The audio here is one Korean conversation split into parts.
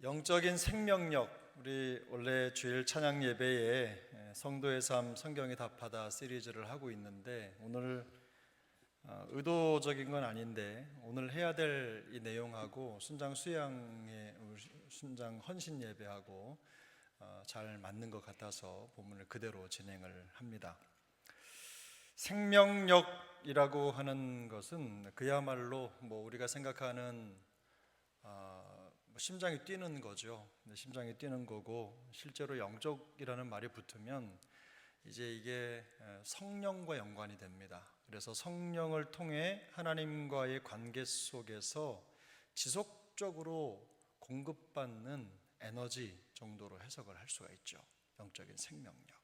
영적인 생명력, 우리 원래 주일 찬양 예배에 성도의 삶 성경에 답하다 시리즈를 하고 있는데 오늘 의도적인 건 아닌데 오늘 해야 될 이 내용하고 순장 수양의 순장 헌신 예배하고 잘 맞는 것 같아서 본문을 그대로 진행을 합니다. 생명력이라고 하는 것은 그야말로 우리가 생각하는 심장이 뛰는 거죠. 심장이 뛰는 거고 실제로 영적이라는 말이 붙으면 이제 이게 성령과 연관이 됩니다. 그래서 성령을 통해 하나님과의 관계 속에서 지속적으로 공급받는 에너지 정도로 해석을 할 수가 있죠. 영적인 생명력.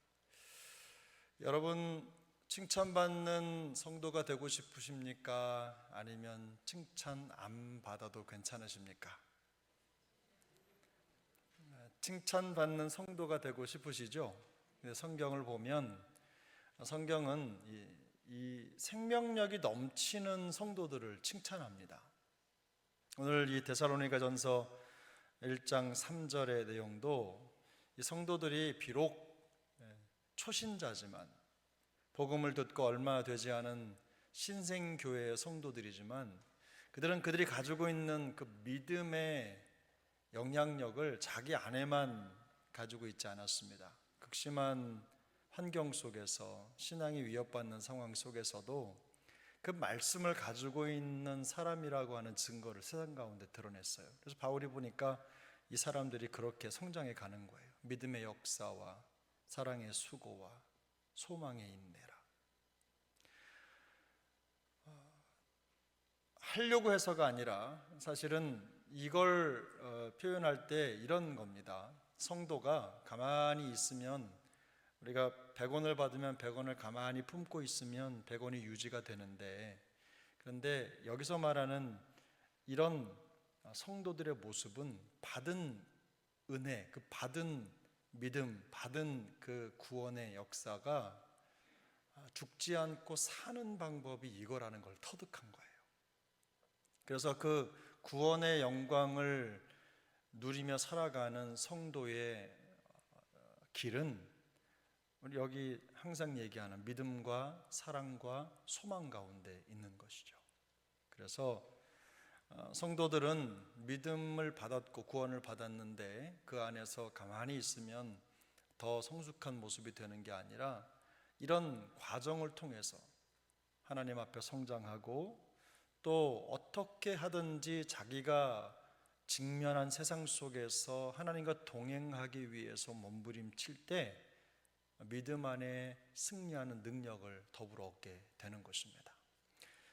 여러분 칭찬받는 성도가 되고 싶으십니까? 아니면 칭찬 안 받아도 괜찮으십니까? 칭찬받는 성도가 되고 싶으시죠? 성경을 보면 성경은 이 생명력이 넘치는 성도들을 칭찬합니다. 오늘 이 데살로니가전서 1장 3절의 내용도 이 성도들이 비록 초신자지만 복음을 듣고 얼마 되지 않은 신생교회의 성도들이지만 그들이 가지고 있는 그 믿음의 영향력을 자기 안에만 가지고 있지 않았습니다. 극심한 환경 속에서 신앙이 위협받는 상황 속에서도 그 말씀을 가지고 있는 사람이라고 하는 증거를 세상 가운데 드러냈어요. 그래서 바울이 보니까 이 사람들이 그렇게 성장해 가는 거예요. 믿음의 역사와 사랑의 수고와 소망의 인내라. 하려고 해서가 아니라 사실은 이걸 표현할 때 이런 겁니다. 성도가 가만히 있으면 우리가 100원을 받으면 100원을 가만히 품고 있으면 100원이 유지가 되는데 그런데 여기서 말하는 이런 성도들의 모습은 받은 은혜, 그 받은 믿음, 받은 그 구원의 역사가 죽지 않고 사는 방법이 이거라는 걸 터득한 거예요. 그래서 그 구원의 영광을 누리며 살아가는 성도의 길은 우리 여기 항상 얘기하는 믿음과 사랑과 소망 가운데 있는 것이죠. 그래서 성도들은 믿음을 받았고 구원을 받았는데 그 안에서 가만히 있으면 더 성숙한 모습이 되는 게 아니라 이런 과정을 통해서 하나님 앞에 성장하고 또 어떻게 하든지 자기가 직면한 세상 속에서 하나님과 동행하기 위해서 몸부림칠 때 믿음 안에 승리하는 능력을 더불어 얻게 되는 것입니다.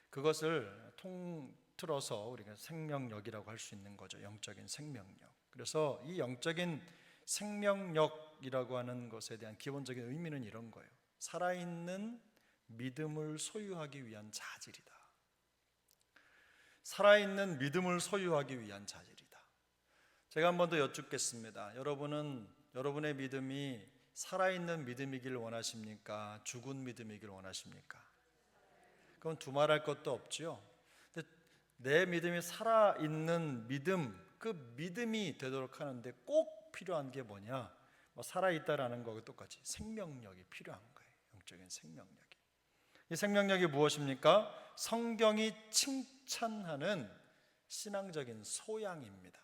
그것을 통틀어서 우리가 생명력이라고 할 수 있는 거죠. 영적인 생명력. 그래서 이 영적인 생명력이라고 하는 것에 대한 기본적인 의미는 이런 거예요. 살아있는 믿음을 소유하기 위한 자질이다. 살아있는 믿음을 소유하기 위한 자질이다. 제가 한 번 더 여쭙겠습니다. 여러분의 믿음이 살아있는 믿음이길 원하십니까? 죽은 믿음이길 원하십니까? 그건 두말할 것도 없죠. 근데 내 믿음이 살아있는 믿음, 그 믿음이 되도록 하는데 꼭 필요한 게 뭐냐? 살아있다라는 거하고 똑같이 생명력이 필요한 거예요. 영적인 생명력이. 이 생명력이 무엇입니까? 성경이 칭찬하는 신앙적인 소양입니다.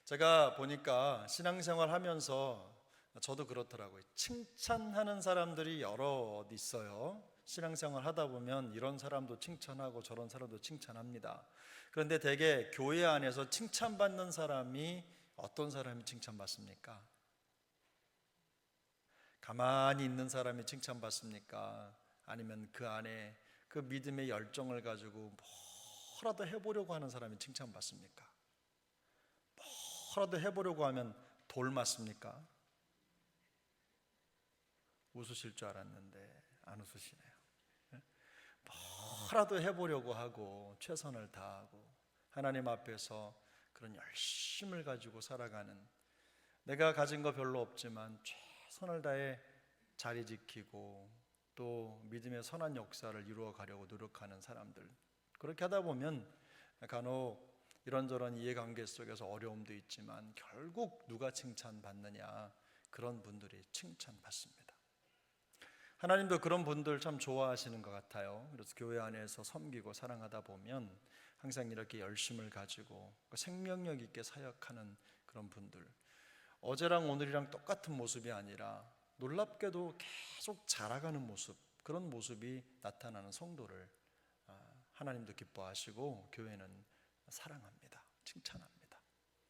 제가 보니까 신앙생활 하면서 저도 그렇더라고요. 칭찬하는 사람들이 여럿 있어요. 신앙생활 하다 보면 이런 사람도 칭찬하고 저런 사람도 칭찬합니다. 그런데 대개 교회 안에서 칭찬받는 사람이 어떤 사람이 칭찬받습니까? 가만히 있는 사람이 칭찬받습니까? 아니면 그 안에 그 믿음의 열정을 가지고 뭐라도 해보려고 하는 사람이 칭찬받습니까? 뭐라도 해보려고 하면 돌 맞습니까? 웃으실 줄 알았는데 안 웃으시네요. 뭐라도 해보려고 하고 최선을 다하고 하나님 앞에서 그런 열심을 가지고 살아가는, 내가 가진 거 별로 없지만 최선을 다해 자리 지키고 또 믿음의 선한 역사를 이루어 가려고 노력하는 사람들, 그렇게 하다 보면 간혹 이런저런 이해관계 속에서 어려움도 있지만 결국 누가 칭찬받느냐? 그런 분들이 칭찬받습니다. 하나님도 그런 분들 참 좋아하시는 것 같아요. 그래서 교회 안에서 섬기고 사랑하다 보면 항상 이렇게 열심을 가지고 생명력 있게 사역하는 그런 분들, 어제랑 오늘이랑 똑같은 모습이 아니라 놀랍게도 계속 자라가는 모습, 그런 모습이 나타나는 성도를 하나님도 기뻐하시고 교회는 사랑합니다. 칭찬합니다.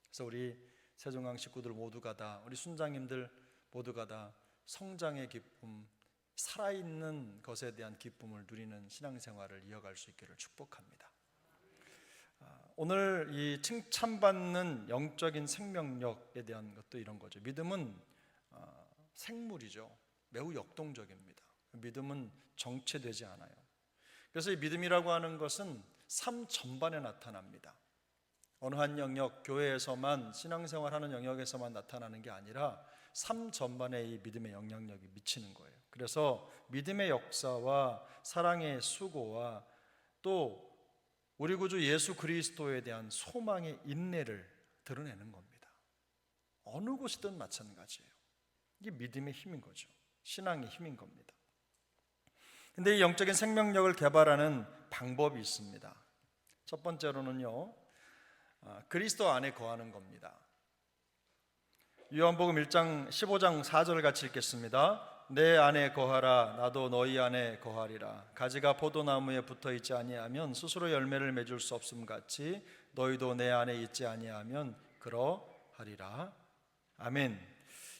그래서 우리 세종강 식구들 모두가 다, 우리 순장님들 모두가 다 성장의 기쁨, 살아있는 것에 대한 기쁨을 누리는 신앙생활을 이어갈 수 있기를 축복합니다. 오늘 이 칭찬받는 영적인 생명력에 대한 것도 이런 거죠. 믿음은 생물이죠. 매우 역동적입니다. 믿음은 정체되지 않아요. 그래서 이 믿음이라고 하는 것은 삶 전반에 나타납니다. 어느 한 영역, 교회에서만, 신앙생활하는 영역에서만 나타나는 게 아니라 삶 전반에 이 믿음의 영향력이 미치는 거예요. 그래서 믿음의 역사와 사랑의 수고와 또 우리 구주 예수 그리스도에 대한 소망의 인내를 드러내는 겁니다. 어느 곳이든 마찬가지예요. 이게 믿음의 힘인 거죠. 신앙의 힘인 겁니다. 근데 이 영적인 생명력을 개발하는 방법이 있습니다. 첫 번째로는요, 그리스도 안에 거하는 겁니다. 요한복음 1장 15장 4절 같이 읽겠습니다. 내 안에 거하라, 나도 너희 안에 거하리라. 가지가 포도나무에 붙어 있지 아니하면 스스로 열매를 맺을 수 없음 같이 너희도 내 안에 있지 아니하면 그러하리라. 아멘.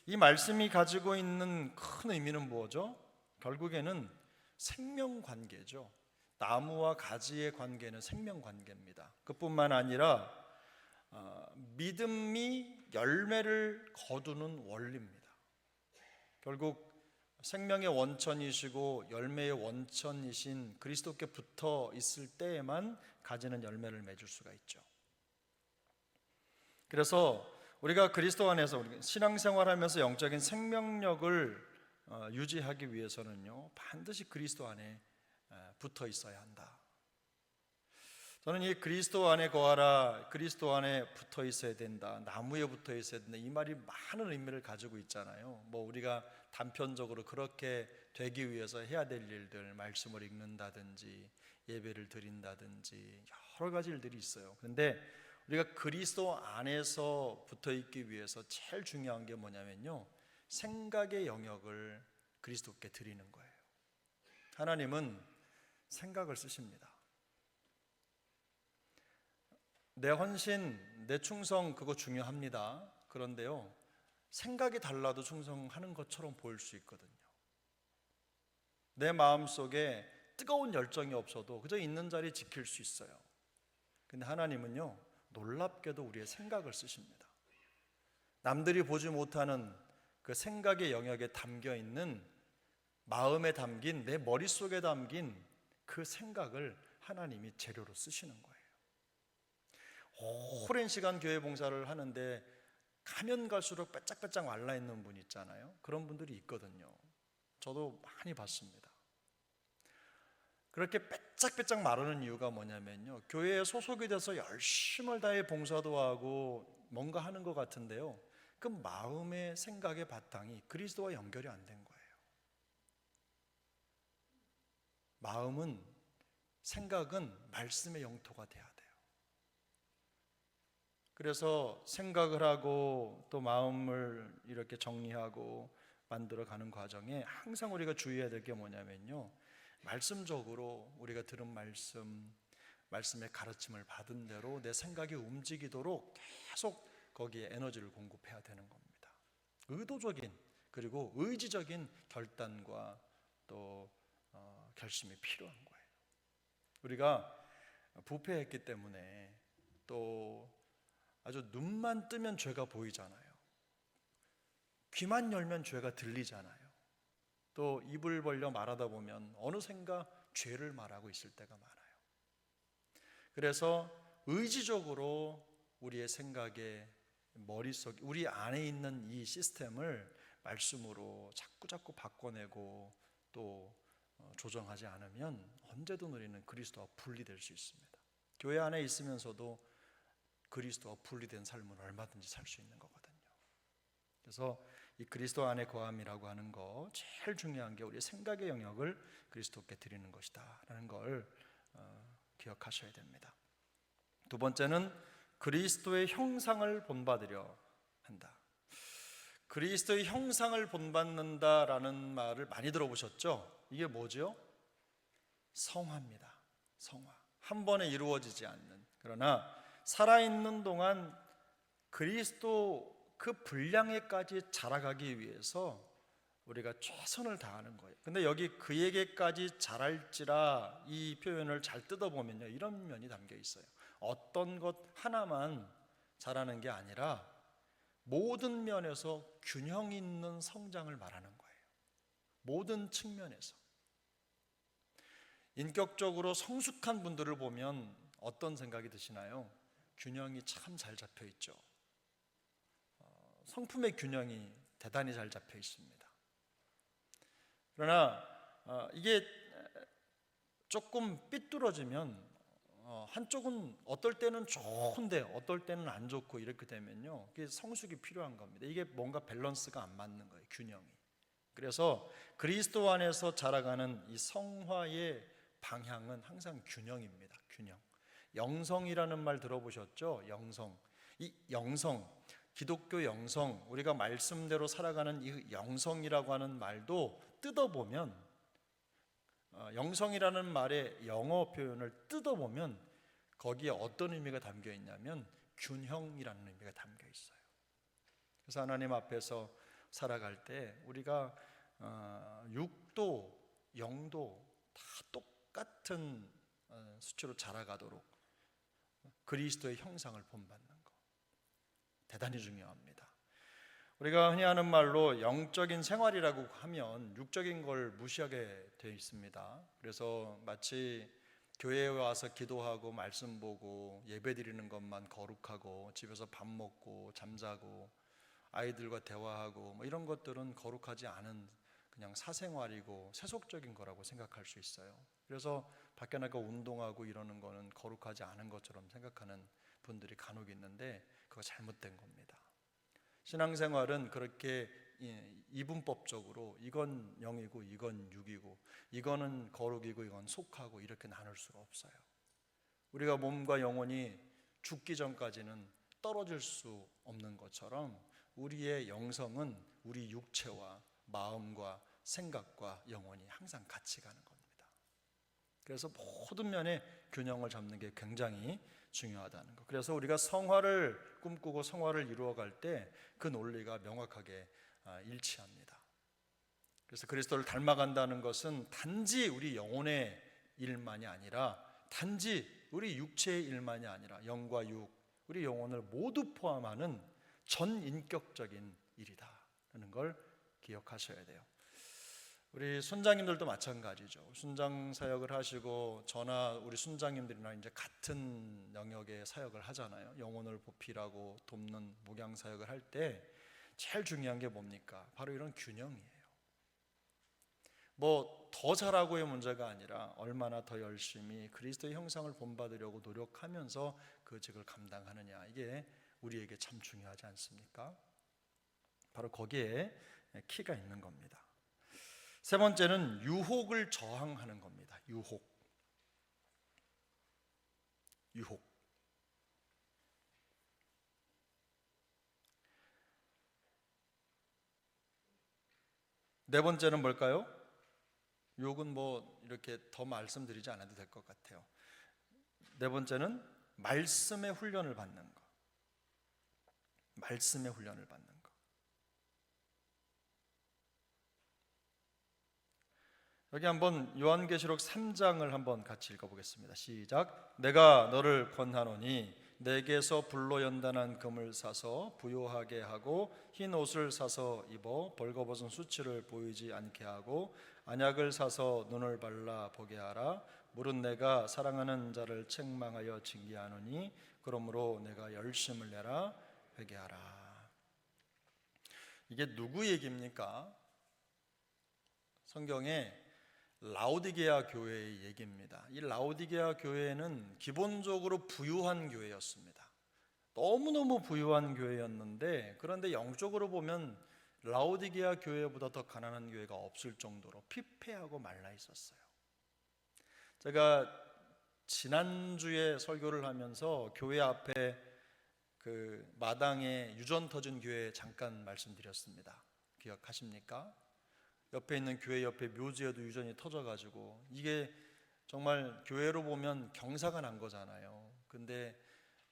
이 말씀이 가지고 있는 큰 의미는 뭐죠? 결국에는 생명관계죠. 나무와 가지의 관계는 생명관계입니다. 그뿐만 아니라 믿음이 열매를 거두는 원리입니다. 결국 생명의 원천이시고 열매의 원천이신 그리스도께 붙어 있을 때에만 가지는 열매를 맺을 수가 있죠. 그래서 우리가 그리스도 안에서 신앙생활하면서 영적인 생명력을 유지하기 위해서는요, 반드시 그리스도 안에 붙어 있어야 한다. 저는 이 그리스도 안에 거하라, 그리스도 안에 붙어 있어야 된다, 나무에 붙어 있어야 된다, 이 말이 많은 의미를 가지고 있잖아요. 우리가 단편적으로 그렇게 되기 위해서 해야 될 일들, 말씀을 읽는다든지 예배를 드린다든지 여러 가지 일들이 있어요. 그런데 우리가 그리스도 안에서 붙어 있기 위해서 제일 중요한 게 뭐냐면요, 생각의 영역을 그리스도께 드리는 거예요. 하나님은 생각을 쓰십니다. 내 헌신, 내 충성, 그거 중요합니다. 그런데요, 생각이 달라도 충성하는 것처럼 보일 수 있거든요. 내 마음속에 뜨거운 열정이 없어도 그저 있는 자리 지킬 수 있어요. 근데 하나님은요, 놀랍게도 우리의 생각을 쓰십니다. 남들이 보지 못하는 그 생각의 영역에 담겨 있는, 마음에 담긴, 내 머릿속에 담긴 그 생각을 하나님이 재료로 쓰시는 거예요. 오랜 시간 교회 봉사를 하는데 가면 갈수록 빼짝빼짝 말라있는 분 있잖아요. 그런 분들이 있거든요. 저도 많이 봤습니다. 그렇게 빼짝빼짝 마르는 이유가 뭐냐면요, 교회에 소속이 돼서 열심을 다해 봉사도 하고 뭔가 하는 것 같은데요, 그 마음의 생각의 바탕이 그리스도와 연결이 안 된 거예요. 마음은, 생각은 말씀의 영토가 돼야 돼요. 그래서 생각을 하고 또 마음을 이렇게 정리하고 만들어가는 과정에 항상 우리가 주의해야 될 게 뭐냐면요, 말씀적으로 우리가 들은 말씀의 가르침을 받은 대로 내 생각이 움직이도록 계속 거기에 에너지를 공급해야 되는 겁니다. 의도적인, 그리고 의지적인 결단과 또 결심이 필요한 거예요. 우리가 부패했기 때문에 또 아주 눈만 뜨면 죄가 보이잖아요. 귀만 열면 죄가 들리잖아요. 또 입을 벌려 말하다 보면 어느샌가 죄를 말하고 있을 때가 많아요. 그래서 의지적으로 우리의 생각에, 머릿속, 우리 안에 있는 이 시스템을 말씀으로 자꾸 바꿔내고 또 조정하지 않으면 언제든 우리는 그리스도와 분리될 수 있습니다. 교회 안에 있으면서도 그리스도와 분리된 삶을 얼마든지 살 수 있는 거거든요. 그래서 이 그리스도 안에 거함이라고 하는 거 제일 중요한 게 우리의 생각의 영역을 그리스도께 드리는 것이다 라는 걸 기억하셔야 됩니다. 두 번째는 그리스도의 형상을 본받으려 한다. 그리스도의 형상을 본받는다라는 말을 많이 들어보셨죠? 이게 뭐죠? 성화입니다. 성화. 한 번에 이루어지지 않는, 그러나 살아있는 동안 그리스도 그 분량에까지 자라가기 위해서 우리가 최선을 다하는 거예요. 근데 여기 그에게까지 자랄지라 이 표현을 잘 뜯어보면요, 이런 면이 담겨 있어요. 어떤 것 하나만 자라는 게 아니라 모든 면에서 균형 있는 성장을 말하는 거예요. 모든 측면에서. 인격적으로 성숙한 분들을 보면 어떤 생각이 드시나요? 균형이 참 잘 잡혀 있죠. 성품의 균형이 대단히 잘 잡혀 있습니다. 그러나 이게 조금 삐뚤어지면 한쪽은 어떨 때는 좋은데 어떨 때는 안 좋고 이렇게 되면요, 이게 성숙이 필요한 겁니다. 이게 뭔가 밸런스가 안 맞는 거예요, 균형이. 그래서 그리스도 안에서 자라가는 이 성화의 방향은 항상 균형입니다. 균형. 영성이라는 말 들어보셨죠? 영성. 이 영성, 기독교 영성, 우리가 말씀대로 살아가는 이 영성이라고 하는 말도 뜯어보면, 영성이라는 말의 영어 표현을 뜯어보면 거기에 어떤 의미가 담겨 있냐면 균형이라는 의미가 담겨 있어요. 그래서 하나님 앞에서 살아갈 때 우리가 육도, 영도 다 똑같은 수치로 자라가도록 그리스도의 형상을 본받는 것, 대단히 중요합니다. 우리가 흔히 하는 말로 영적인 생활이라고 하면 육적인 걸 무시하게 되어 있습니다. 그래서 마치 교회에 와서 기도하고 말씀 보고 예배 드리는 것만 거룩하고, 집에서 밥 먹고 잠자고 아이들과 대화하고 뭐 이런 것들은 거룩하지 않은 그냥 사생활이고 세속적인 거라고 생각할 수 있어요. 그래서 밖에 나가 운동하고 이러는 거는 거룩하지 않은 것처럼 생각하는 분들이 간혹 있는데 그거 잘못된 겁니다. 신앙생활은 그렇게 이분법적으로 이건 영이고 이건 육이고 이거는 거룩이고 이건 속하고 이렇게 나눌 수가 없어요. 우리가 몸과 영혼이 죽기 전까지는 떨어질 수 없는 것처럼 우리의 영성은 우리 육체와 마음과 생각과 영혼이 항상 같이 가는 겁니다. 그래서 모든 면에 균형을 잡는 게 굉장히 중요하다는 것. 그래서 우리가 성화를 꿈꾸고 성화를 이루어갈 때 그 논리가 명확하게 일치합니다. 그래서 그리스도를 닮아간다는 것은 단지 우리 영혼의 일만이 아니라, 단지 우리 육체의 일만이 아니라 영과 육, 우리 영혼을 모두 포함하는 전인격적인 일이다라는 걸 기억하셔야 돼요. 우리 순장님들도 마찬가지죠. 순장 사역을 하시고 저나 우리 순장님들이나 이제 같은 영역의 사역을 하잖아요. 영혼을 보필하고 돕는 목양 사역을 할 때 제일 중요한 게 뭡니까? 바로 이런 균형이에요. 뭐 더 잘하고의 문제가 아니라 얼마나 더 열심히 그리스도의 형상을 본받으려고 노력하면서 그 직을 감당하느냐, 이게 우리에게 참 중요하지 않습니까? 바로 거기에 키가 있는 겁니다. 세 번째는 유혹을 저항하는 겁니다. 유혹. 네 번째는 뭘까요? 유혹은 뭐 이렇게 더 말씀드리지 않아도 될 것 같아요. 네 번째는 말씀의 훈련을 받는 것. 말씀의 훈련을 받는 것. 여기 한번 요한계시록 3장을 한번 같이 읽어보겠습니다. 시작. 내가 너를 권하노니 내게서 불로 연단한 금을 사서 부요하게 하고 흰 옷을 사서 입어 벌거벗은 수치를 보이지 않게 하고 안약을 사서 눈을 발라 보게 하라. 물은 내가 사랑하는 자를 책망하여 징계하노니 그러므로 내가 열심을 내라 회개하라. 이게 누구 얘기입니까? 성경에 라오디게아 교회의 얘기입니다. 이 라오디게아 교회는 기본적으로 부유한 교회였습니다. 너무너무 부유한 교회였는데, 그런데 영적으로 보면 라오디게아 교회보다 더 가난한 교회가 없을 정도로 피폐하고 말라 있었어요. 제가 지난주에 설교를 하면서 교회 앞에 그 마당에 유전 터진 교회 잠깐 말씀드렸습니다. 기억하십니까? 옆에 있는 교회 옆에 묘지에도 유전이 터져가지고 이게 정말 교회로 보면 경사가 난 거잖아요. 근데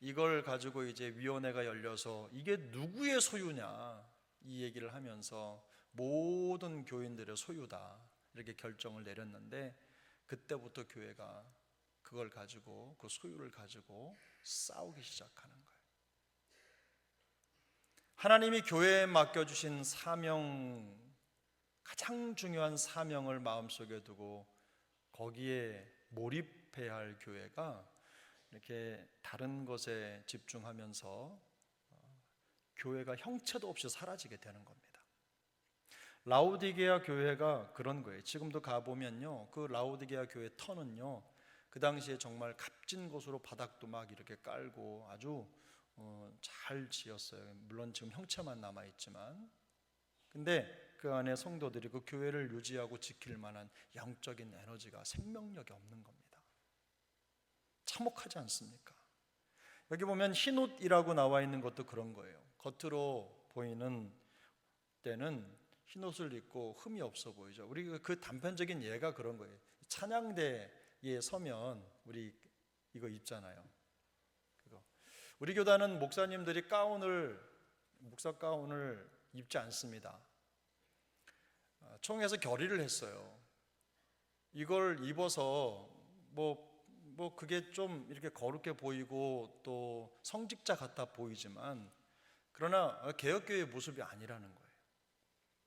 이걸 가지고 이제 위원회가 열려서 이게 누구의 소유냐 이 얘기를 하면서 모든 교인들의 소유다 이렇게 결정을 내렸는데, 그때부터 교회가 그걸 가지고 그 소유를 가지고 싸우기 시작하는 거예요. 하나님이 교회에 맡겨주신 사명, 가장 중요한 사명을 마음속에 두고 거기에 몰입해야 할 교회가 이렇게 다른 것에 집중하면서 교회가 형체도 없이 사라지게 되는 겁니다. 라오디게아 교회가 그런 거예요. 지금도 가보면요, 그 라오디게아 교회 터는요, 그 당시에 정말 값진 곳으로 바닥도 막 이렇게 깔고 아주 잘 지었어요. 물론 지금 형체만 남아있지만, 근데 그 안에 성도들이 그 교회를 유지하고 지킬 만한 영적인 에너지가, 생명력이 없는 겁니다. 참혹하지 않습니까? 여기 보면 흰옷이라고 나와 있는 것도 그런 거예요. 겉으로 보이는 때는 흰옷을 입고 흠이 없어 보이죠. 우리 그 단편적인 예가 그런 거예요. 찬양대에 서면 우리 이거 입잖아요. 그거. 우리 교단은 목사님들이 목사 가운을 입지 않습니다. 총회에서 결의를 했어요. 이걸 입어서 그게 좀 이렇게 거룩해 보이고 또 성직자 같아 보이지만, 그러나 개혁교회의 모습이 아니라는 거예요.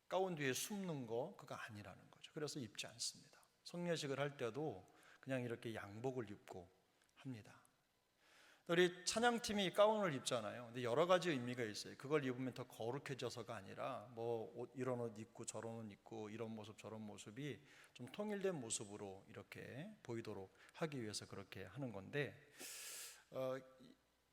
가운 뒤에 숨는 거 그거 아니라는 거죠. 그래서 입지 않습니다. 성례식을 할 때도 그냥 이렇게 양복을 입고 합니다. 우리 찬양팀이 가운을 입잖아요. 근데 여러 가지 의미가 있어요. 그걸 입으면 더 거룩해져서가 아니라 이런 옷 입고 저런 옷 입고 이런 모습 저런 모습이 좀 통일된 모습으로 이렇게 보이도록 하기 위해서 그렇게 하는 건데,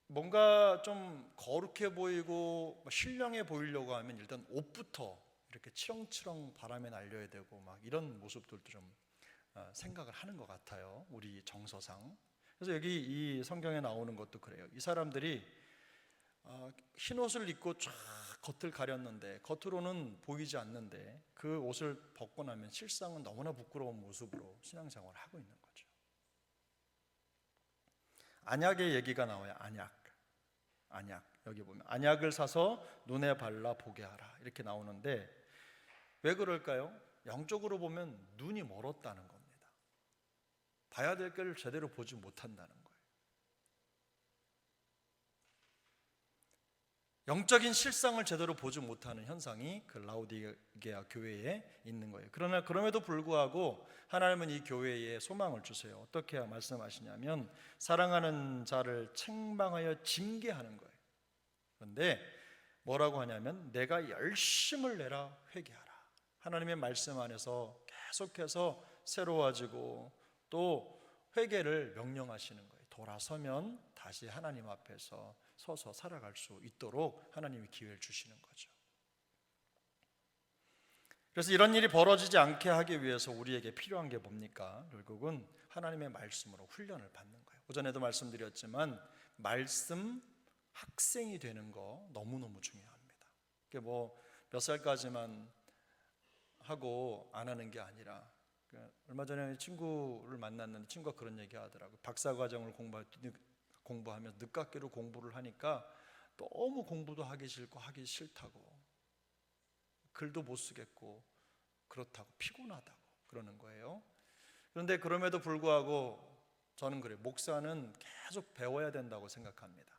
뭔가 좀 거룩해 보이고 신령해 보이려고 하면 일단 옷부터 이렇게 치렁치렁 바람에 날려야 되고 막 이런 모습들도 좀 생각을 하는 것 같아요, 우리 정서상. 그래서 여기 이 성경에 나오는 것도 그래요. 이 사람들이 흰 옷을 입고 쫙 겉을 가렸는데, 겉으로는 보이지 않는데 그 옷을 벗고 나면 실상은 너무나 부끄러운 모습으로 신앙생활을 하고 있는 거죠. 안약의 얘기가 나와요. 안약. 여기 보면 안약을 사서 눈에 발라 보게 하라 이렇게 나오는데, 왜 그럴까요? 영적으로 보면 눈이 멀었다는 겁니다. 봐야 될 걸 제대로 보지 못한다는 거예요. 영적인 실상을 제대로 보지 못하는 현상이 그 라오디게아 교회에 있는 거예요. 그러나 그럼에도 불구하고 하나님은 이 교회에 소망을 주세요. 어떻게 말씀하시냐면 사랑하는 자를 책망하여 징계하는 거예요. 그런데 뭐라고 하냐면 내가 열심을 내라 회개하라. 하나님의 말씀 안에서 계속해서 새로워지고 또 회개를 명령하시는 거예요. 돌아서면 다시 하나님 앞에서 서서 살아갈 수 있도록 하나님이 기회를 주시는 거죠. 그래서 이런 일이 벌어지지 않게 하기 위해서 우리에게 필요한 게 뭡니까? 결국은 하나님의 말씀으로 훈련을 받는 거예요. 오전에도 말씀드렸지만 말씀 학생이 되는 거 너무너무 중요합니다. 그게 몇 살까지만 하고 안 하는 게 아니라, 얼마 전에 친구를 만났는데 친구가 그런 얘기 하더라고요. 박사과정을 공부하면서 늦깎이로 공부를 하니까 너무 공부도 하기 싫고 하기 싫다고, 글도 못 쓰겠고 그렇다고, 피곤하다고 그러는 거예요. 그런데 그럼에도 불구하고 저는 그래요. 목사는 계속 배워야 된다고 생각합니다.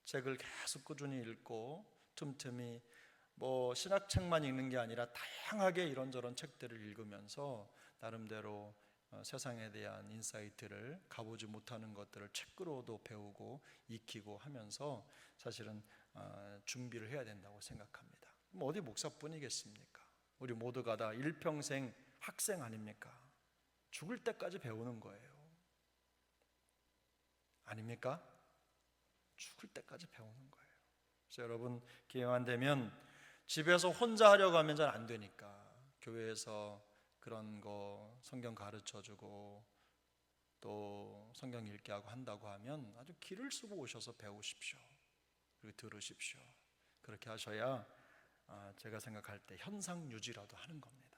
책을 계속 꾸준히 읽고 틈틈이 신학책만 읽는 게 아니라 다양하게 이런저런 책들을 읽으면서 나름대로 세상에 대한 인사이트를, 가보지 못하는 것들을 책으로도 배우고 익히고 하면서 사실은 준비를 해야 된다고 생각합니다. 어디 목사뿐이겠습니까? 우리 모두가 다 일평생 학생 아닙니까? 죽을 때까지 배우는 거예요. 아닙니까? 죽을 때까지 배우는 거예요. 그래서 여러분 기회만 되면 집에서 혼자 하려고 하면 잘 안 되니까 교회에서 그런 거 성경 가르쳐주고 또 성경 읽게 하고 한다고 하면 아주 기를 쓰고 오셔서 배우십시오. 그리고 들으십시오. 그렇게 하셔야 제가 생각할 때 현상 유지라도 하는 겁니다.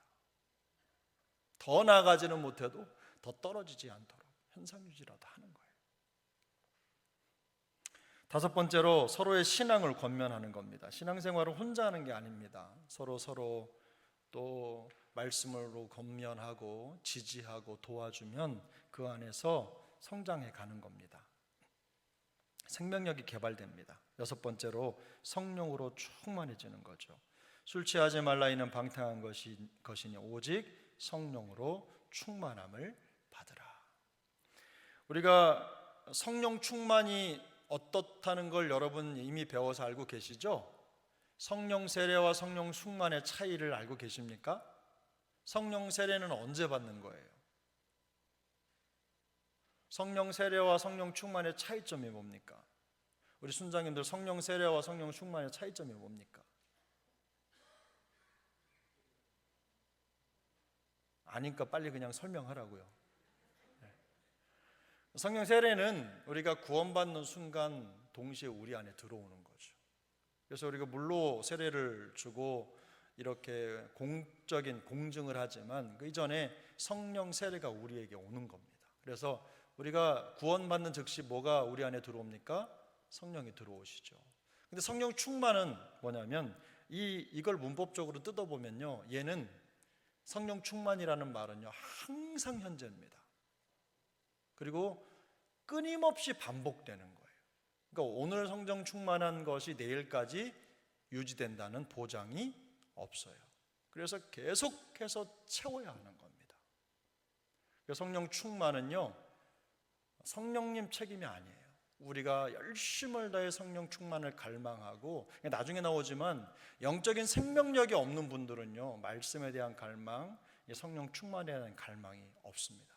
더 나아가지는 못해도 더 떨어지지 않도록 현상 유지라도 하는 거예요. 다섯 번째로 서로의 신앙을 권면하는 겁니다. 신앙생활을 혼자 하는 게 아닙니다. 서로 또 말씀으로 권면하고 지지하고 도와주면 그 안에서 성장해 가는 겁니다. 생명력이 개발됩니다. 여섯 번째로 성령으로 충만해지는 거죠. 술 취하지 말라 이는 방탕한 것이니 오직 성령으로 충만함을 받으라. 우리가 성령 충만이 어떻다는 걸 여러분 이미 배워서 알고 계시죠? 성령 세례와 성령 충만의 차이를 알고 계십니까? 성령 세례는 언제 받는 거예요? 성령 세례와 성령 충만의 차이점이 뭡니까? 우리 순장님들 성령 세례와 성령 충만의 차이점이 뭡니까? 아니까 빨리 그냥 설명하라고요. 성령 세례는 우리가 구원받는 순간 동시에 우리 안에 들어오는 거죠. 그래서 우리가 물로 세례를 주고 이렇게 공적인 공증을 하지만 그 이전에 성령 세례가 우리에게 오는 겁니다. 그래서 우리가 구원받는 즉시 뭐가 우리 안에 들어옵니까? 성령이 들어오시죠. 근데 성령 충만은 뭐냐면 이걸 문법적으로 뜯어보면요, 얘는 성령 충만이라는 말은요 항상 현재입니다. 그리고 끊임없이 반복되는 거예요. 그러니까 오늘 성령 충만한 것이 내일까지 유지된다는 보장이 없어요. 그래서 계속해서 채워야 하는 겁니다. 성령 충만은요 성령님 책임이 아니에요. 우리가 열심을 다해 성령 충만을 갈망하고, 나중에 나오지만 영적인 생명력이 없는 분들은요 말씀에 대한 갈망, 성령 충만에 대한 갈망이 없습니다.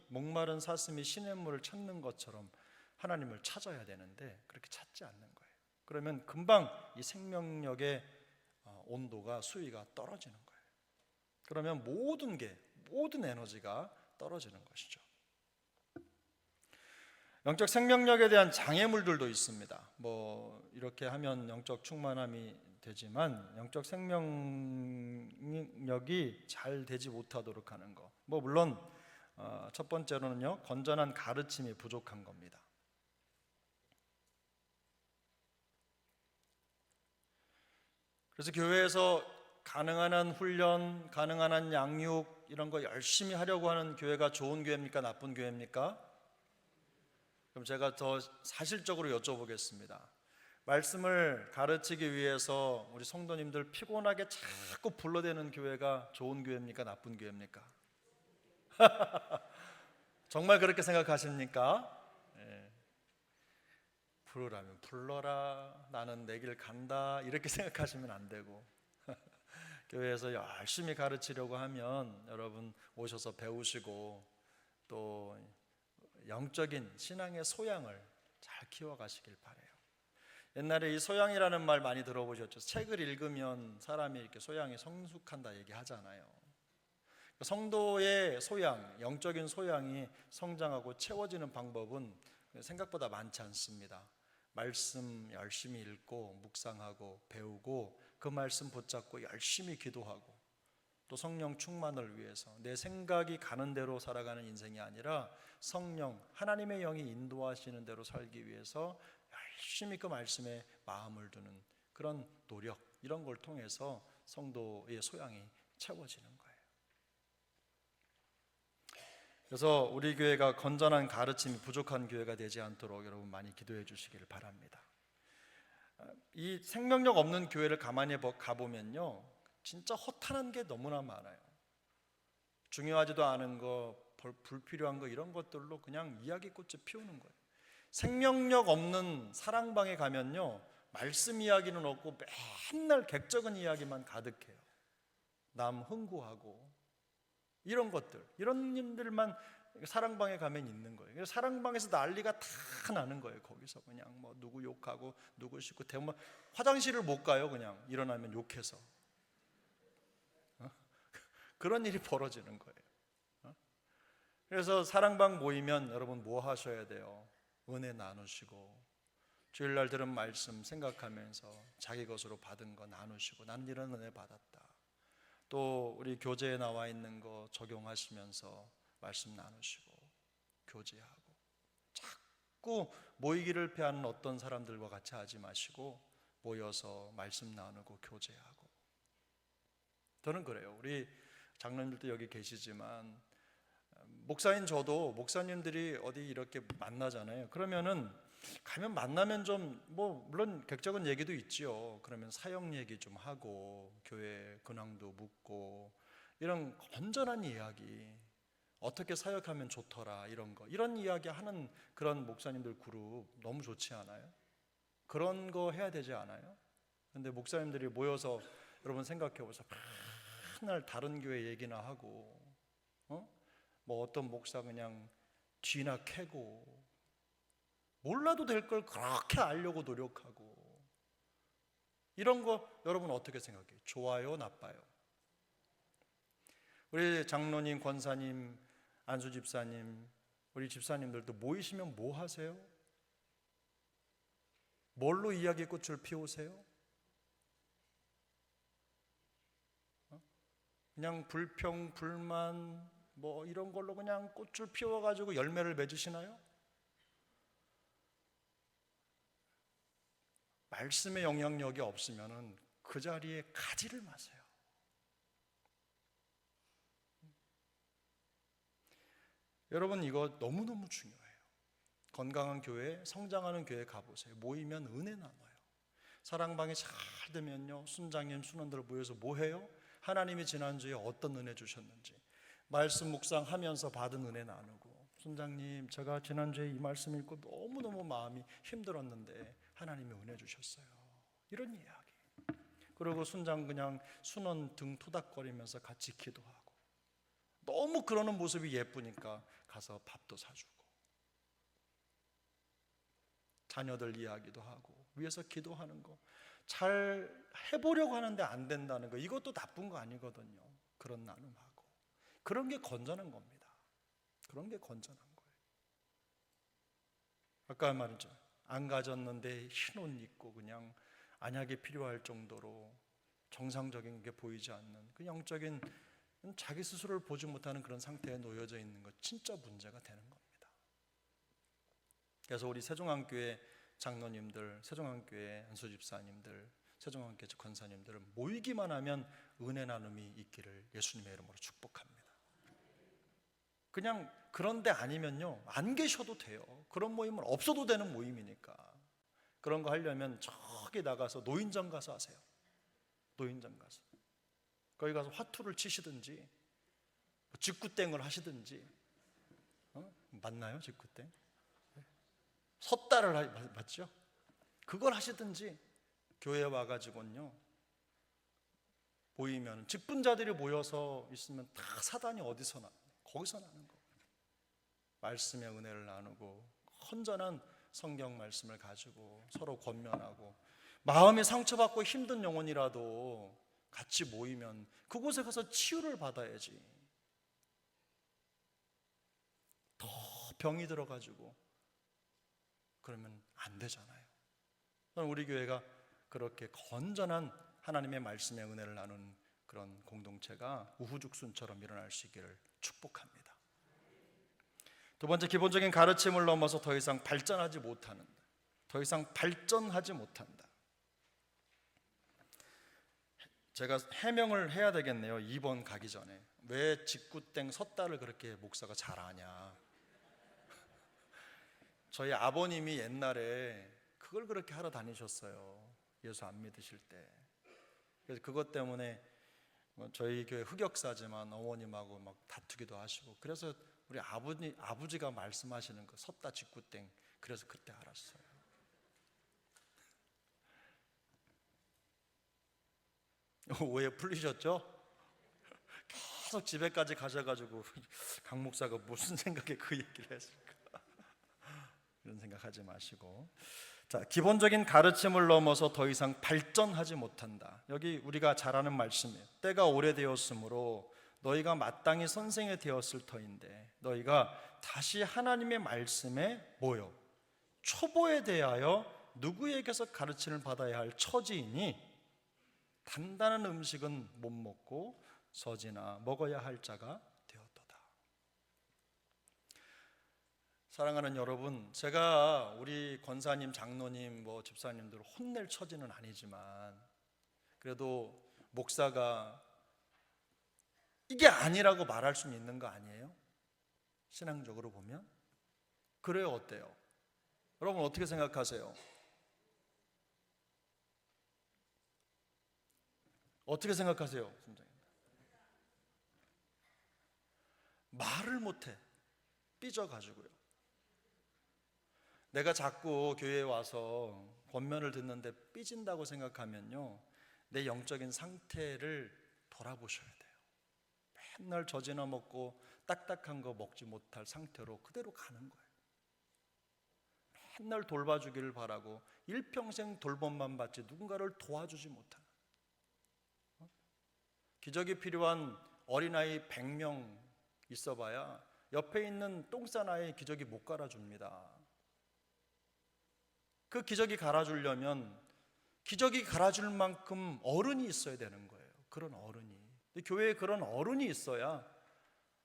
목마른 사슴이 시냇물을 찾는 것처럼 하나님을 찾아야 되는데 그렇게 찾지 않는 거예요. 그러면 금방 이 생명력의 온도가, 수위가 떨어지는 거예요. 그러면 모든 에너지가 떨어지는 것이죠. 영적 생명력에 대한 장애물들도 있습니다. 이렇게 하면 영적 충만함이 되지만 영적 생명력이 잘 되지 못하도록 하는 거. 물론 첫 번째로는요 건전한 가르침이 부족한 겁니다. 그래서 교회에서 가능한 한 훈련, 가능한 한 양육 이런 거 열심히 하려고 하는 교회가 좋은 교회입니까? 나쁜 교회입니까? 그럼 제가 더 사실적으로 여쭤보겠습니다. 말씀을 가르치기 위해서 우리 성도님들 피곤하게 자꾸 불러대는 교회가 좋은 교회입니까? 나쁜 교회입니까? 정말 그렇게 생각하십니까? 부르라면 불러라, 나는 내 길 간다, 이렇게 생각하시면 안 되고 교회에서 열심히 가르치려고 하면 여러분 오셔서 배우시고 또 영적인 신앙의 소양을 잘 키워가시길 바라요. 옛날에 이 소양이라는 말 많이 들어보셨죠? 책을 읽으면 사람이 이렇게 소양이 성숙한다 얘기하잖아요. 성도의 소양, 영적인 소양이 성장하고 채워지는 방법은 생각보다 많지 않습니다. 말씀 열심히 읽고 묵상하고 배우고 그 말씀 붙잡고 열심히 기도하고 또 성령 충만을 위해서 내 생각이 가는 대로 살아가는 인생이 아니라 성령, 하나님의 영이 인도하시는 대로 살기 위해서 열심히 그 말씀에 마음을 두는 그런 노력, 이런 걸 통해서 성도의 소양이 채워지는 거예요. 그래서 우리 교회가 건전한 가르침이 부족한 교회가 되지 않도록 여러분 많이 기도해 주시기를 바랍니다. 이 생명력 없는 교회를 가만히 가보면요 진짜 허탄한 게 너무나 많아요. 중요하지도 않은 거, 불필요한 거, 이런 것들로 그냥 이야기꽃을 피우는 거예요. 생명력 없는 사랑방에 가면요 말씀 이야기는 없고 맨날 객적인 이야기만 가득해요. 남 흥구하고 이런 것들, 이런 님들만 사랑방에 가면 있는 거예요. 그래서 사랑방에서 난리가 다 나는 거예요. 거기서 그냥 뭐 누구 욕하고 누구 씻고 대부분 화장실을 못 가요. 그냥 일어나면 욕해서. 그런 일이 벌어지는 거예요. 그래서 사랑방 모이면 여러분 뭐 하셔야 돼요? 은혜 나누시고 주일날 들은 말씀 생각하면서 자기 것으로 받은 거 나누시고 나는 이런 은혜 받았다. 또 우리 교재에 나와 있는 거 적용하시면서 말씀 나누시고 교제하고 자꾸 모이기를 피하는 어떤 사람들과 같이 하지 마시고 모여서 말씀 나누고 교제하고. 저는 그래요. 우리 장로님들도 여기 계시지만 목사인 저도 목사님들이 어디 이렇게 만나잖아요. 그러면은 가면 만나면 좀 뭐 물론 객적인 얘기도 있지요. 그러면 사역 얘기 좀 하고 교회 근황도 묻고 이런 건전한 이야기, 어떻게 사역하면 좋더라 이런 이야기 하는 그런 목사님들 그룹 너무 좋지 않아요? 그런 거 해야 되지 않아요? 근데 목사님들이 모여서 여러분 생각해 보세요. 맨날 다른 교회 얘기나 하고 뭐 어떤 목사 그냥 쥐나 캐고 몰라도 될 걸 그렇게 알려고 노력하고 이런 거 여러분 어떻게 생각해요? 좋아요, 나빠요? 우리 장로님, 권사님, 안수 집사님, 우리 집사님들도 모이시면 뭐 하세요? 뭘로 이야기의 꽃을 피우세요? 그냥 불평, 불만 뭐 이런 걸로 그냥 꽃을 피워가지고 열매를 맺으시나요? 말씀의 영향력이 없으면 그 자리에 가지를 마세요. 여러분 이거 너무너무 중요해요. 건강한 교회, 성장하는 교회 가보세요. 모이면 은혜 나눠요. 사랑방이 잘 되면요, 순장님, 순원들 모여서 뭐 해요? 하나님이 지난주에 어떤 은혜 주셨는지 말씀 묵상하면서 받은 은혜 나누고, 순장님 제가 지난주에 이 말씀 읽고 너무너무 마음이 힘들었는데 하나님이 은혜 주셨어요. 이런 이야기. 그리고 순장 그냥 순원 등 토닥거리면서 같이 기도하고, 너무 그러는 모습이 예쁘니까 가서 밥도 사주고 자녀들 이야기도 하고 위해서 기도하는 거 잘 해보려고 하는데 안 된다는 거, 이것도 나쁜 거 아니거든요. 그런 나눔하고 그런 게 건전한 겁니다. 그런 게 건전한 거예요. 아까 말했죠. 안 가졌는데 흰 옷 입고 그냥 안약이 필요할 정도로 정상적인 게 보이지 않는 그 영적인 자기 스스로를 보지 못하는 그런 상태에 놓여져 있는 것, 진짜 문제가 되는 겁니다. 그래서 우리 세종안교회 장로님들, 세종안교회 안수집사님들, 세종안교회 권사님들은 모이기만 하면 은혜 나눔이 있기를 예수님의 이름으로 축복합니다. 그냥 그런데 아니면요, 안 계셔도 돼요. 그런 모임은 없어도 되는 모임이니까. 그런 거 하려면 저기 나가서 노인정 가서 하세요. 노인정 가서 거기 가서 화투를 치시든지 직구땡을 하시든지. 맞나요? 직구땡? 섰다를 맞죠? 그걸 하시든지. 교회에 와가지고는요, 모이면 직분자들이 모여서 있으면 다 사단이 어디서 나? 거기서 나는 거. 말씀의 은혜를 나누고 헌전한 성경 말씀을 가지고 서로 권면하고, 마음이 상처받고 힘든 영혼이라도 같이 모이면 그곳에 가서 치유를 받아야지. 더 병이 들어가지고 그러면 안 되잖아요. 우리 교회가 그렇게 건전한 하나님의 말씀의 은혜를 나누는 그런 공동체가 우후죽순처럼 일어날 수 있기를 축복합니다. 두 번째, 기본적인 가르침을 넘어서 더 이상 발전하지 못하는, 더 이상 발전하지 못한다. 제가 해명을 해야 되겠네요. 2번 가기 전에. 왜 직구땡 섰다를 그렇게 목사가 잘 아냐. 저희 아버님이 옛날에 그걸 그렇게 하러 다니셨어요. 예수 안 믿으실 때. 그래서 그것 때문에 저희 교회 흑역사지만 어머님하고 막 다투기도 하시고, 그래서 우리 아버지가 말씀하시는 거 섰다 직구땡, 그래서 그때 알았어요. 오해 풀리셨죠? 계속 집에까지 가셔가지고 강 목사가 무슨 생각에 그 얘기를 했을까? 이런 생각하지 마시고, 자, 기본적인 가르침을 넘어서 더 이상 발전하지 못한다. 여기 우리가 잘 아는 말씀이에요. 때가 오래되었으므로 너희가 마땅히 선생이 되었을 터인데 너희가 다시 하나님의 말씀에 뭐요? 초보에 대하여 누구에게서 가르침을 받아야 할 처지이니 단단한 음식은 못 먹고 서지나 먹어야 할 자가 되었도다. 사랑하는 여러분, 제가 우리 권사님, 장로님, 집사님들 혼낼 처지는 아니지만 그래도 목사가 이게 아니라고 말할 수는 있는 거 아니에요? 신앙적으로 보면 그래요. 어때요? 여러분 어떻게 생각하세요? 어떻게 생각하세요? 말을 못해. 삐져가지고요. 내가 자꾸 교회에 와서 권면을 듣는데 삐진다고 생각하면요, 내 영적인 상태를 돌아보셔야 돼요. 맨날 젖이나 먹고 딱딱한 거 먹지 못할 상태로 그대로 가는 거예요. 맨날 돌봐주기를 바라고 일평생 돌봄만 받지 누군가를 도와주지 못하는, 기적이 필요한 어린아이 100명 있어봐야 옆에 있는 똥 싼 아이 기저귀 못 갈아줍니다. 그 기저귀 갈아주려면 기저귀 갈아줄 만큼 어른이 있어야 되는 거예요. 그런 어른이. 근데 교회에 그런 어른이 있어야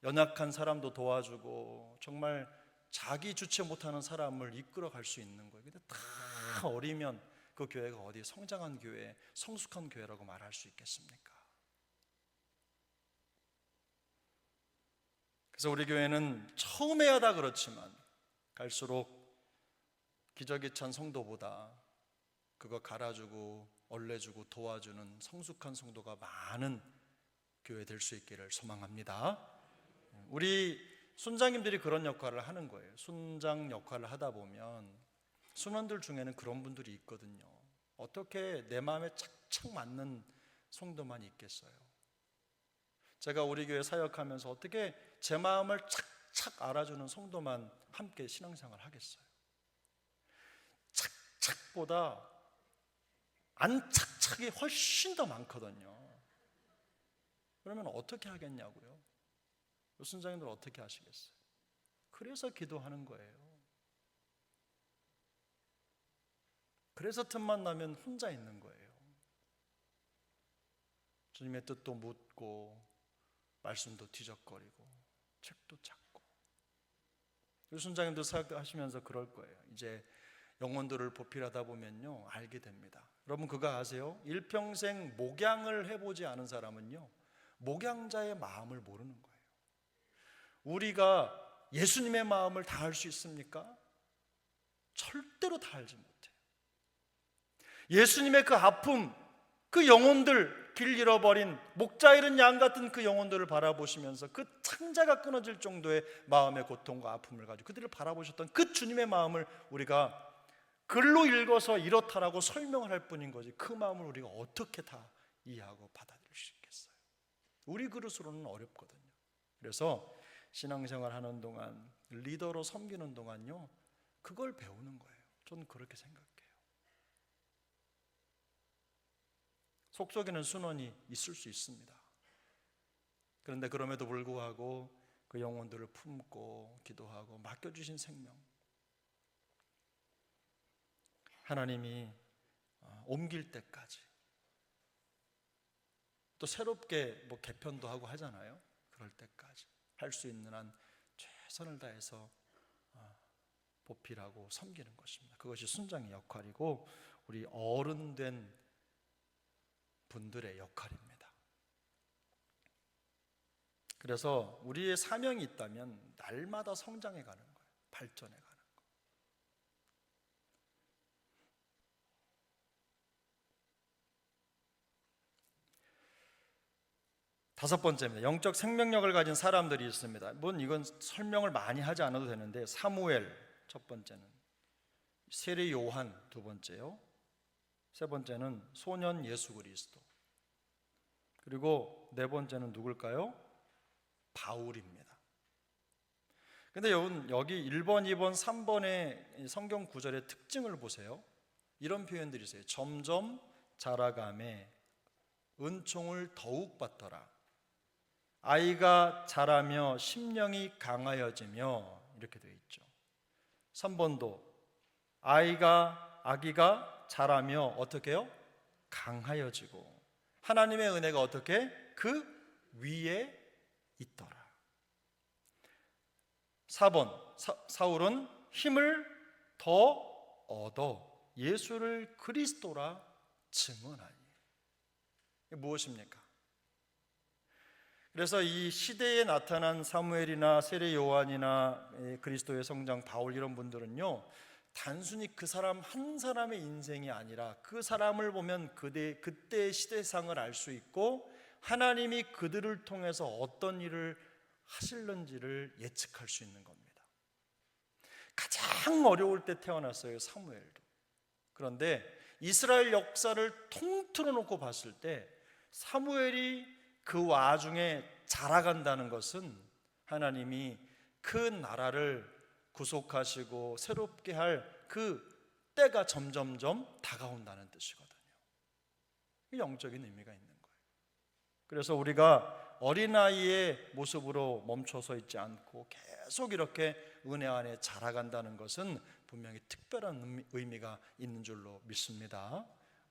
연약한 사람도 도와주고 정말 자기 주체 못하는 사람을 이끌어 갈 수 있는 거예요. 근데 다 어리면 그 교회가 어디 성장한 교회, 성숙한 교회라고 말할 수 있겠습니까? 그래서 우리 교회는 처음에야 다 그렇지만 갈수록 기저귀 찬 성도보다 그거 갈아주고 얼레주고 도와주는 성숙한 성도가 많은 교회 될 수 있기를 소망합니다. 우리 순장님들이 그런 역할을 하는 거예요. 순장 역할을 하다 보면 순원들 중에는 그런 분들이 있거든요. 어떻게 내 마음에 착착 맞는 성도만 있겠어요? 제가 우리 교회 사역하면서 어떻게 제 마음을 착착 알아주는 성도만 함께 신앙생활 하겠어요? 착착보다 안 착착이 훨씬 더 많거든요. 그러면 어떻게 하겠냐고요? 순장님들 어떻게 하시겠어요? 그래서 기도하는 거예요. 그래서 틈만 나면 혼자 있는 거예요. 주님의 뜻도 묻고 말씀도 뒤적거리고 책도 찾고. 순장님도 사역하시면서 그럴 거예요. 이제 영혼들을 보필하다 보면요 알게 됩니다. 여러분 그거 아세요? 일평생 목양을 해보지 않은 사람은요 목양자의 마음을 모르는 거예요. 우리가 예수님의 마음을 다 알 수 있습니까? 절대로 다 알지 못해요. 예수님의 그 아픔, 그 영혼들, 길 잃어버린 목자 잃은 양 같은 그 영혼들을 바라보시면서 그 창자가 끊어질 정도의 마음의 고통과 아픔을 가지고 그들을 바라보셨던 그 주님의 마음을 우리가 글로 읽어서 이렇다라고 설명을 할 뿐인 거지 그 마음을 우리가 어떻게 다 이해하고 받아들일 수 있겠어요? 우리 그릇으로는 어렵거든요. 그래서 신앙생활 하는 동안 리더로 섬기는 동안요 그걸 배우는 거예요. 저는 그렇게 생각해요. 속속에는 순원이 있을 수 있습니다. 그런데 그럼에도 불구하고 그 영혼들을 품고 기도하고 맡겨주신 생명 하나님이 옮길 때까지 또 새롭게 개편도 하고 하잖아요. 그럴 때까지 할 수 있는 한 최선을 다해서 보필하고 섬기는 것입니다. 그것이 순장의 역할이고 우리 어른된 분들의 역할입니다. 그래서 우리의 사명이 있다면 날마다 성장해 가는 거예요. 발전해 가는 거예요. 다섯 번째입니다. 영적 생명력을 가진 사람들이 있습니다. 이건 설명을 많이 하지 않아도 되는데 사무엘 첫 번째는, 세례 요한 두 번째요, 세 번째는 소년 예수 그리스도, 그리고 네 번째는 누굴까요? 바울입니다. 근데 여기 1번, 2번, 3번의 성경 구절의 특징을 보세요. 이런 표현들이 있어요. 점점 자라가매 은총을 더욱 받더라. 아이가 자라며 심령이 강하여지며 이렇게 되어 있죠. 3번도 아기가 자라며 어떻게 해요? 강하여지고 하나님의 은혜가 어떻게? 그 위에 있더라. 4번 사울은 힘을 더 얻어 예수를 그리스도라 증언하니. 이게 무엇입니까? 그래서 이 시대에 나타난 사무엘이나 세례 요한이나 그리스도의 성장 바울 이런 분들은요, 단순히 그 사람 한 사람의 인생이 아니라 그 사람을 보면 그때의 시대상을 알 수 있고 하나님이 그들을 통해서 어떤 일을 하실는지를 예측할 수 있는 겁니다. 가장 어려울 때 태어났어요, 사무엘도. 그런데 이스라엘 역사를 통틀어 놓고 봤을 때 사무엘이 그 와중에 자라간다는 것은 하나님이 그 나라를 구속하시고 새롭게 할 그 때가 점점점 다가온다는 뜻이거든요. 영적인 의미가 있는 거예요. 그래서 우리가 어린아이의 모습으로 멈춰서 있지 않고 계속 이렇게 은혜 안에 자라간다는 것은 분명히 특별한 의미가 있는 줄로 믿습니다.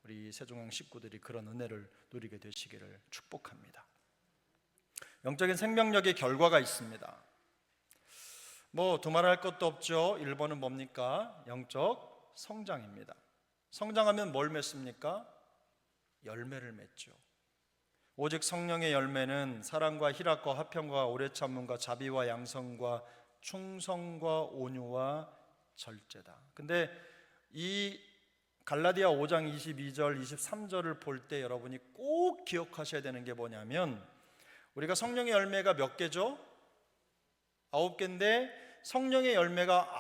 우리 세종항 식구들이 그런 은혜를 누리게 되시기를 축복합니다. 영적인 생명력의 결과가 있습니다. 두말할 것도 없죠. 1번은 뭡니까? 영적 성장입니다. 성장하면 뭘 맺습니까? 열매를 맺죠. 오직 성령의 열매는 사랑과 희락과 화평과 오래 참음과 자비와 양성과 충성과 온유와 절제다. 근데 이 갈라디아 5장 22절 23절을 볼 때 여러분이 꼭 기억하셔야 되는 게 뭐냐면, 우리가 성령의 열매가 몇 개죠? 9개인데 성령의 열매가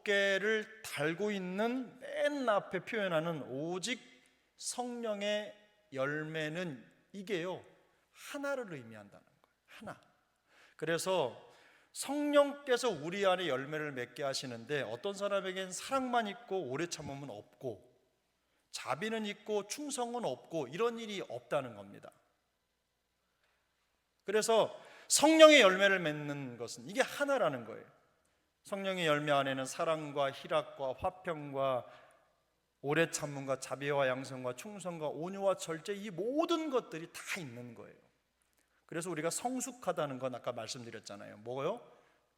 9개를 달고 있는 맨 앞에 표현하는 오직 성령의 열매는 이게요, 하나를 의미한다는 거예요. 하나. 그래서 성령께서 우리 안에 열매를 맺게 하시는데 어떤 사람에겐 사랑만 있고 오래 참음은 없고 자비는 있고 충성은 없고 이런 일이 없다는 겁니다. 그래서 성령의 열매를 맺는 것은 이게 하나라는 거예요. 성령의 열매 안에는 사랑과 희락과 화평과 오래 참음과 자비와 양성과 충성과 온유와 절제, 이 모든 것들이 다 있는 거예요. 그래서 우리가 성숙하다는 건 아까 말씀드렸잖아요. 뭐요?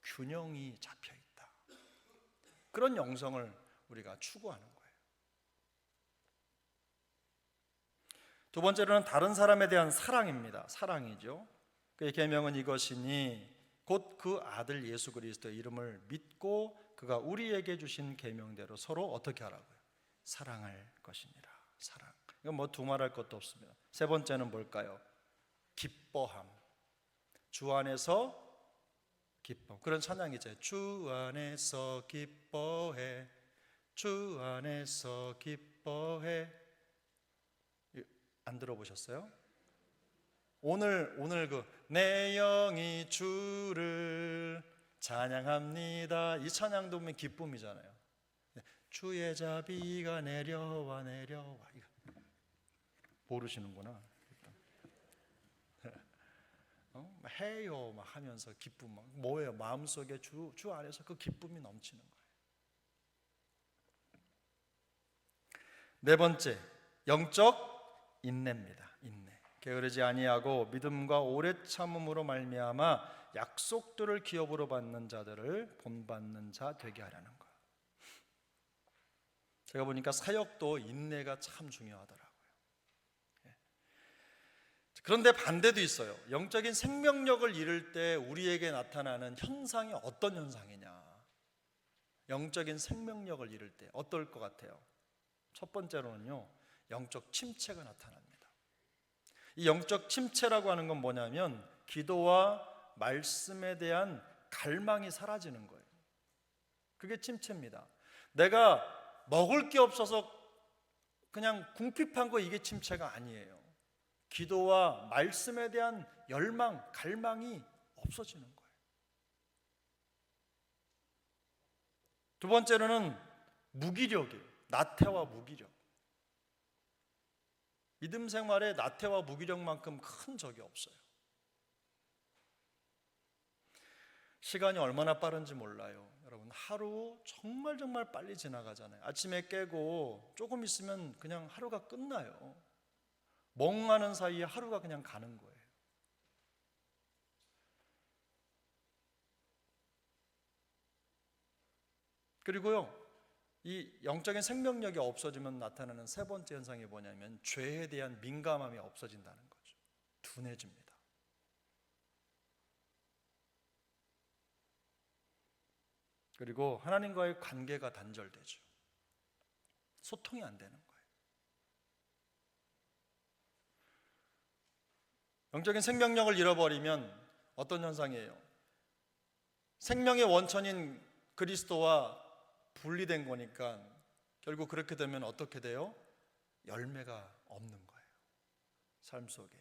균형이 잡혀 있다. 그런 영성을 우리가 추구하는 거예요. 두 번째로는 다른 사람에 대한 사랑입니다. 사랑이죠. 그의 계명은 이것이니 곧 그 아들 예수 그리스도의 이름을 믿고 그가 우리에게 주신 계명대로 서로 어떻게 하라고요? 사랑할 것이니라. 사랑. 이건 두말할 것도 없습니다. 세 번째는 뭘까요? 기뻐함. 주 안에서 기뻐. 그런 찬양이죠. 주 안에서 기뻐해. 주 안에서 기뻐해. 안 들어보셨어요? 오늘 내 영이 주를 찬양합니다. 이 찬양도 보면 기쁨이잖아요. 주의 자비가 내려와 이거 모르시는구나. 해요 막 하면서 기쁨 뭐예요? 마음속에 주 안에서 그 기쁨이 넘치는 거예요. 네 번째, 영적 인내입니다. 인내. 게으르지 아니하고 믿음과 오래 참음으로 말미암아 약속들을 기업으로 받는 자들을 본받는 자 되게 하려는 것. 제가 보니까 사역도 인내가 참 중요하더라고요. 그런데 반대도 있어요. 영적인 생명력을 잃을 때 우리에게 나타나는 현상이 어떤 현상이냐? 영적인 생명력을 잃을 때 어떨 것 같아요? 첫 번째로는요, 영적 침체가 나타납니다. 이 영적 침체라고 하는 건 뭐냐면 기도와 말씀에 대한 갈망이 사라지는 거예요. 그게 침체입니다. 내가 먹을 게 없어서 그냥 궁핍한 거, 이게 침체가 아니에요. 기도와 말씀에 대한 열망, 갈망이 없어지는 거예요. 두 번째로는 무기력이에요. 나태와 무기력. 믿음 생활에 나태와 무기력만큼 큰 적이 없어요. 시간이 얼마나 빠른지 몰라요. 여러분, 하루 정말 빨리 지나가잖아요. 아침에 깨고 조금 있으면 그냥 하루가 끝나요. 멍하는 사이에 하루가 그냥 가는 거예요. 그리고요, 이 영적인 생명력이 없어지면 나타나는 세 번째 현상이 뭐냐면 죄에 대한 민감함이 없어진다는 거죠. 둔해집니다. 그리고 하나님과의 관계가 단절되죠. 소통이 안 되는 거예요. 영적인 생명력을 잃어버리면 어떤 현상이에요? 생명의 원천인 그리스도와 분리된 거니까 결국 그렇게 되면 어떻게 돼요? 열매가 없는 거예요. 삶 속에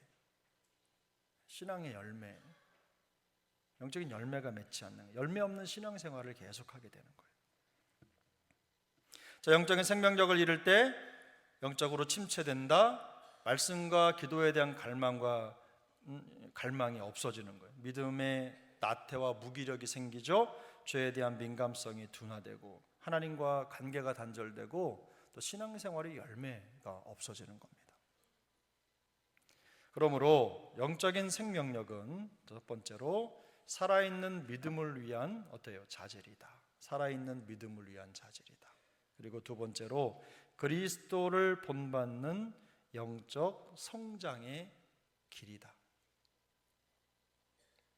신앙의 열매, 영적인 열매가 맺지 않는 거예요. 열매 없는 신앙생활을 계속하게 되는 거예요. 자, 영적인 생명력을 잃을 때 영적으로 침체된다. 말씀과 기도에 대한 갈망이 없어지는 거예요. 믿음의 나태와 무기력이 생기죠. 죄에 대한 민감성이 둔화되고 하나님과 관계가 단절되고 또 신앙생활의 열매가 없어지는 겁니다. 그러므로 영적인 생명력은 첫 번째로 살아있는 믿음을 위한 어때요? 자질이다. 살아있는 믿음을 위한 자질이다. 그리고 두 번째로 그리스도를 본받는 영적 성장의 길이다.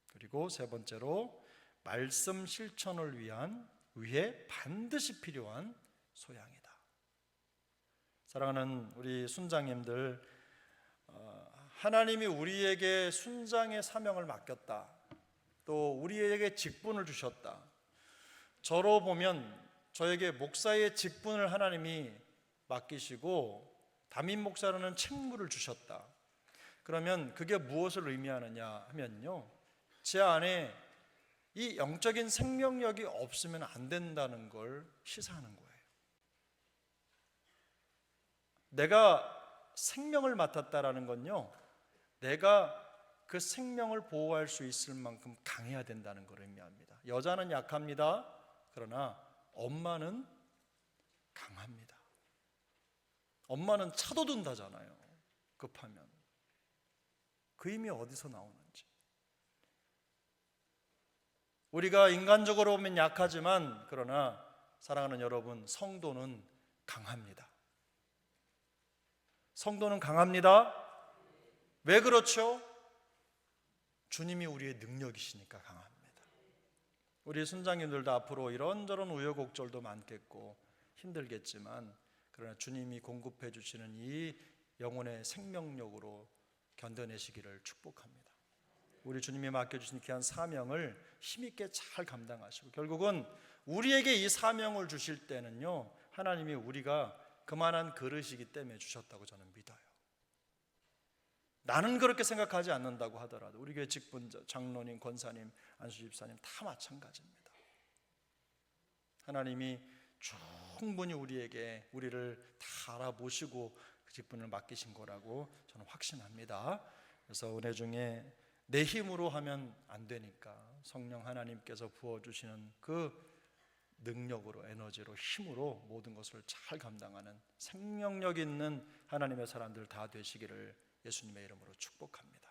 그리고 세 번째로 말씀 실천을 위해 반드시 필요한 소양이다. 사랑하는 우리 순장님들, 하나님이 우리에게 순장의 사명을 맡겼다. 또 우리에게 직분을 주셨다. 저로 보면 저에게 목사의 직분을 하나님이 맡기시고 담임 목사라는 책무를 주셨다. 그러면 그게 무엇을 의미하느냐 하면요, 제 안에 이 영적인 생명력이 없으면 안 된다는 걸 시사하는 거예요. 내가 생명을 맡았다라는 건요, 내가 그 생명을 보호할 수 있을 만큼 강해야 된다는 걸 의미합니다. 여자는 약합니다. 그러나 엄마는 강합니다. 엄마는 차도든다잖아요. 급하면. 그 힘이 어디서 나오는지. 우리가 인간적으로 보면 약하지만 그러나 사랑하는 여러분, 성도는 강합니다. 성도는 강합니다. 왜 그렇죠? 주님이 우리의 능력이시니까 강합니다. 우리 순장님들도 앞으로 이런저런 우여곡절도 많겠고 힘들겠지만 그러나 주님이 공급해 주시는 이 영혼의 생명력으로 견뎌내시기를 축복합니다. 우리 주님이 맡겨주신 귀한 사명을 힘있게 잘 감당하시고 결국은 우리에게 이 사명을 주실 때는요, 하나님이 우리가 그만한 그릇이기 때문에 주셨다고 저는 믿어요. 나는 그렇게 생각하지 않는다고 하더라도 우리 교회 직분자, 장로님, 권사님, 안수집사님 다 마찬가지입니다. 하나님이 충분히 우리를 다 알아보시고 그 직분을 맡기신 거라고 저는 확신합니다. 그래서 은혜 중에 내 힘으로 하면 안 되니까 성령 하나님께서 부어주시는 그 능력으로, 에너지로, 힘으로 모든 것을 잘 감당하는 생명력 있는 하나님의 사람들 다 되시기를 예수님의 이름으로 축복합니다.